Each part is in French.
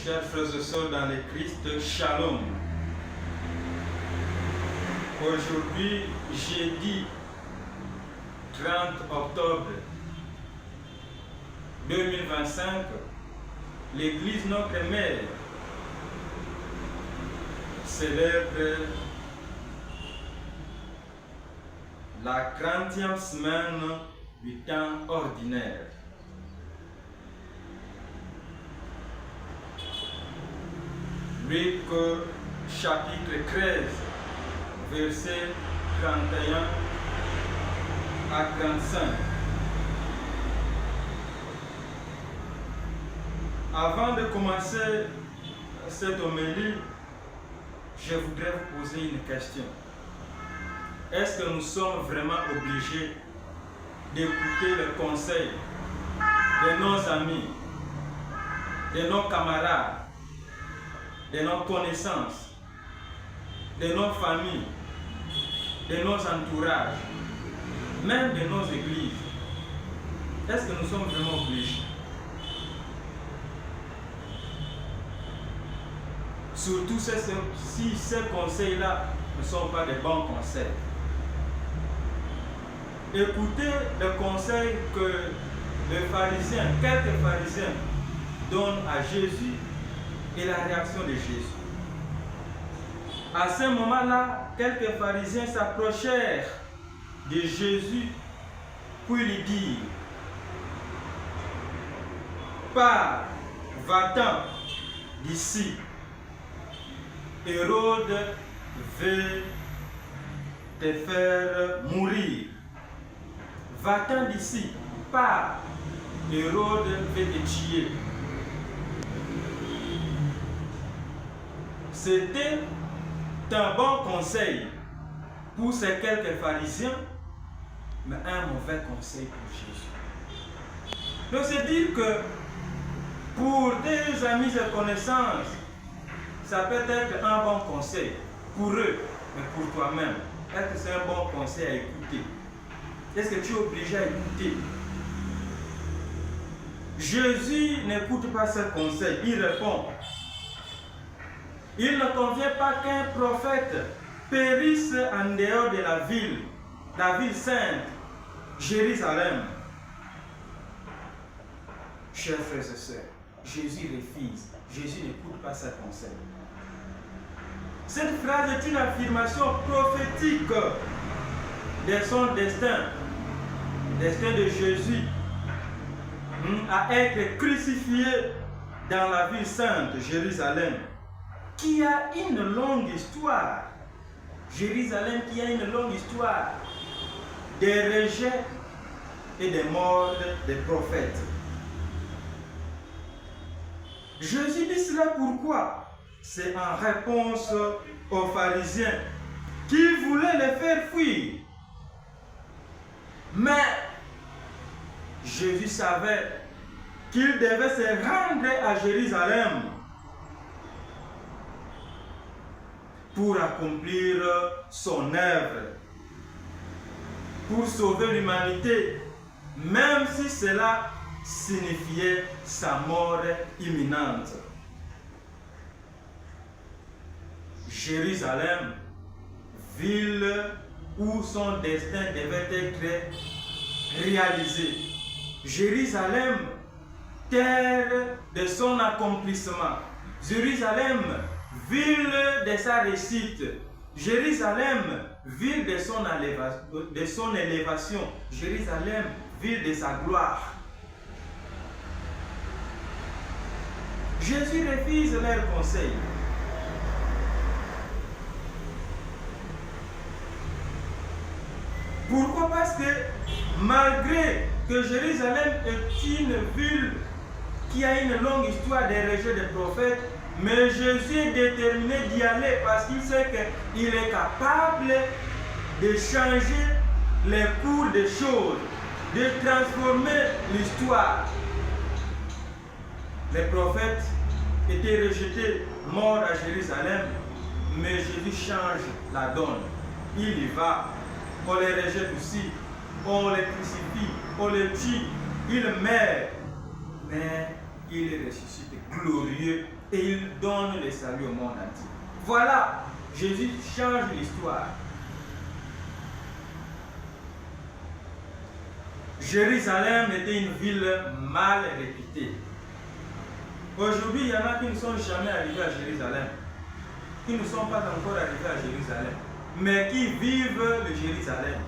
Chers frères et sœurs dans le Christ, Shalom. Aujourd'hui, jeudi 30 octobre 2025, l'Église Notre Mère célèbre la 30e semaine du temps ordinaire. Luc chapitre 13, verset 31 à 35. Avant de commencer cette homélie, je voudrais vous poser une question. Est-ce que nous sommes vraiment obligés d'écouter le conseil de nos amis, de nos camarades, de nos connaissances, de nos familles, de nos entourages, même de nos églises? Est-ce que nous sommes vraiment obligés? Surtout si ces conseils-là ne sont pas de bons conseils. Écoutez le conseil que quelques pharisiens donnent à Jésus et la réaction de Jésus. À ce moment-là, quelques pharisiens s'approchèrent de Jésus pour lui dire: Pars, va-t'en d'ici. Hérode veut te faire mourir. Va-t'en d'ici, pars. Hérode veut te tuer. C'était un bon conseil pour ces quelques pharisiens, mais un mauvais conseil pour Jésus. Donc c'est dire que pour des amis et connaissances, ça peut être un bon conseil pour eux, mais pour toi-même, est-ce que c'est un bon conseil à écouter? Est-ce que tu es obligé à écouter? Jésus n'écoute pas ce conseil, il répond: il ne convient pas qu'un prophète périsse en dehors de la ville sainte, Jérusalem. Chers frères et sœurs, Jésus refuse, Jésus n'écoute pas ce conseil. Cette phrase est une affirmation prophétique de son destin de Jésus, à être crucifié dans la ville sainte, Jérusalem, qui a une longue histoire. Jérusalem qui a une longue histoire des rejets et des morts des prophètes. Jésus dit cela pourquoi? C'est en réponse aux pharisiens qui voulaient les faire fuir. Mais Jésus savait qu'il devait se rendre à Jérusalem pour accomplir son œuvre, pour sauver l'humanité, même si cela signifiait sa mort imminente. Jérusalem, ville où son destin devait être réalisé. Jérusalem, terre de son accomplissement. Jérusalem, ville de sa réussite. Jérusalem, ville de son élévation. Jérusalem, ville de sa gloire. Jésus refuse leur conseil. Pourquoi? Parce que malgré que Jérusalem est une ville qui a une longue histoire des rejets des prophètes, mais Jésus est déterminé d'y aller parce qu'il sait qu'il est capable de changer les cours des choses, de transformer l'histoire. Les prophètes étaient rejetés, morts à Jérusalem, mais Jésus change la donne. Il y va. On les rejette aussi, on les crucifie, on les tue, il meurt, mais il ressuscite glorieux et il donne le salut au monde entier. Voilà, Jésus change l'histoire. Jérusalem était une ville mal réputée. Aujourd'hui, il y en a qui ne sont jamais arrivés à Jérusalem, qui ne sont pas encore arrivés à Jérusalem, mais qui vivent le Jérusalem.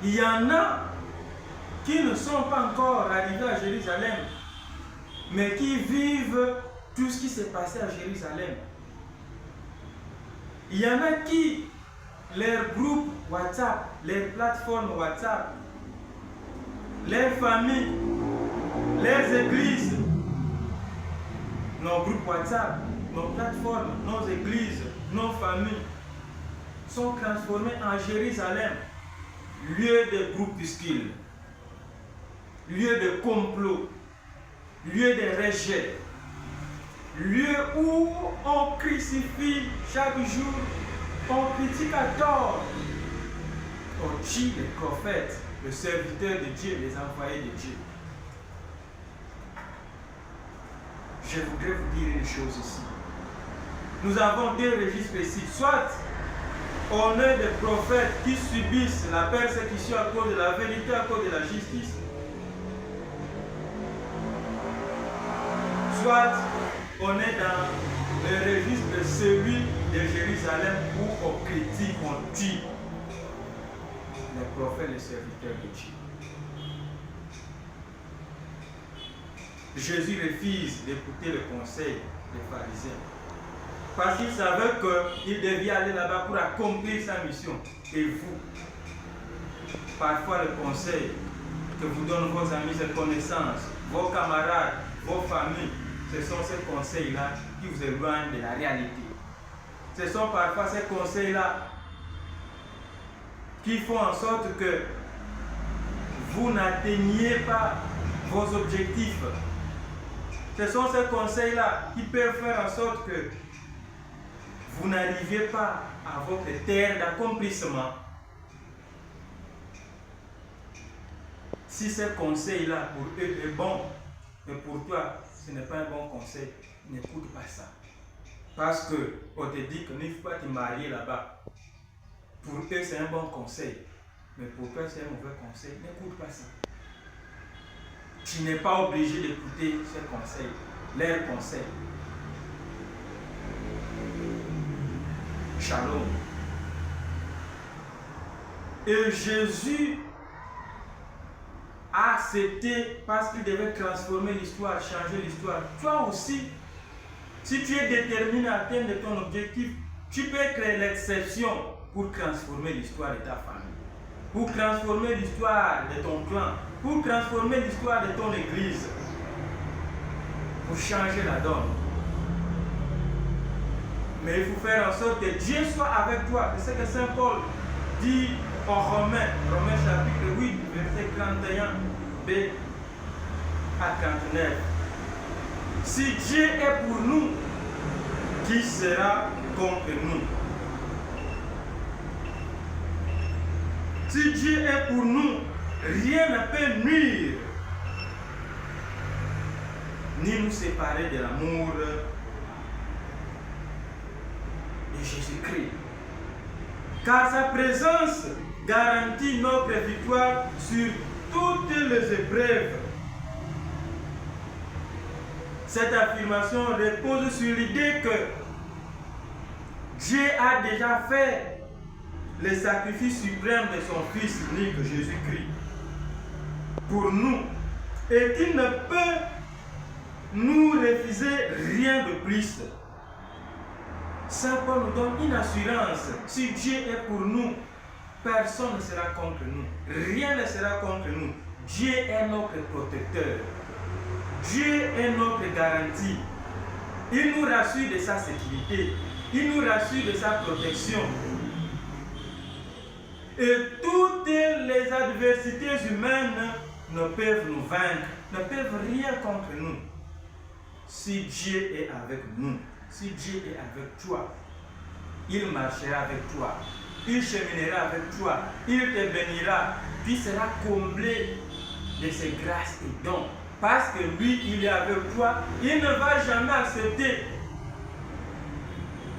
Il y en a qui ne sont pas encore arrivés à Jérusalem, mais qui vivent tout ce qui s'est passé à Jérusalem. Il y en a qui, leurs groupes WhatsApp, leurs plateformes WhatsApp, leurs familles, leurs églises, nos groupes WhatsApp, nos plateformes, nos églises, nos familles sont transformées en Jérusalem, lieu de groupuscules, lieu de complot, lieu de rejet, lieu où on crucifie chaque jour, on critique à tort, on tue les prophètes, les serviteurs de Dieu, les envoyés de Dieu. Je voudrais vous dire une chose ici. Nous avons deux registres précis. Soit on est des prophètes qui subissent la persécution à cause de la vérité, à cause de la justice. Soit on est dans le registre de celui de Jérusalem où on critique, on tue les prophètes, les serviteurs de Dieu. Jésus refuse d'écouter le conseil des pharisiens parce qu'il savait qu'il devait aller là-bas pour accomplir sa mission. Et vous, parfois le conseil que vous donnent vos amis, vos connaissances, vos camarades, vos familles, ce sont ces conseils-là qui vous éloignent de la réalité. Ce sont parfois ces conseils-là qui font en sorte que vous n'atteigniez pas vos objectifs. Ce sont ces conseils-là qui peuvent faire en sorte que vous n'arriviez pas à votre terre d'accomplissement. Si ce conseil-là pour eux est bon, mais pour toi, ce n'est pas un bon conseil, n'écoute pas ça. Parce qu'on te dit qu'il ne faut pas te marier là-bas. Pour eux, c'est un bon conseil, mais pour toi, c'est un mauvais conseil, n'écoute pas ça. Tu n'es pas obligé d'écouter ces conseils, leurs conseils. Shalom. Et Jésus a accepté parce qu'il devait transformer l'histoire, changer l'histoire. Toi aussi, si tu es déterminé à atteindre ton objectif, tu peux créer l'exception pour transformer l'histoire de ta famille, pour transformer l'histoire de ton clan, pour transformer l'histoire de ton église, pour changer la donne. Mais il faut faire en sorte que Dieu soit avec toi. C'est ce que Saint Paul dit en Romains chapitre 8, verset 31b à 39. Si Dieu est pour nous, qui sera contre nous? Si Dieu est pour nous, rien ne peut nuire, ni nous séparer de l'amour de Jésus-Christ. Car sa présence garantit notre victoire sur toutes les épreuves. Cette affirmation repose sur l'idée que Dieu a déjà fait le sacrifice suprême de son Fils unique Jésus-Christ pour nous et qu'il ne peut nous refuser rien de plus. Saint Paul nous donne une assurance. Si Dieu est pour nous, personne ne sera contre nous. Rien ne sera contre nous. Dieu est notre protecteur. Dieu est notre garantie. Il nous rassure de sa sécurité. Il nous rassure de sa protection. Et toutes les adversités humaines ne peuvent nous vaincre, ne peuvent rien contre nous. Si Dieu est avec nous, si Dieu est avec toi, il marchera avec toi, il cheminera avec toi, il te bénira, tu seras comblé de ses grâces et dons. parce que lui, il est avec toi, il ne va jamais accepter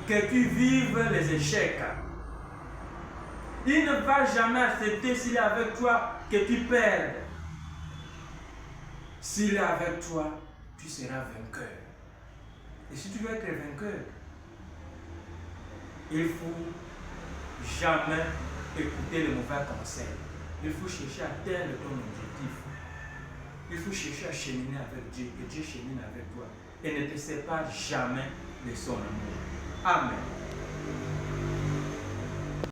que tu vives les échecs. Il ne va jamais accepter, s'il est avec toi, que tu perdes. S'il est avec toi, tu seras vainqueur. Et si tu veux être vainqueur, il faut jamais écouter les mauvais conseils. Il faut chercher à atteindre ton objectif. Il faut chercher à cheminer avec Dieu, que Dieu chemine avec toi et ne te sépare jamais de son amour. Amen.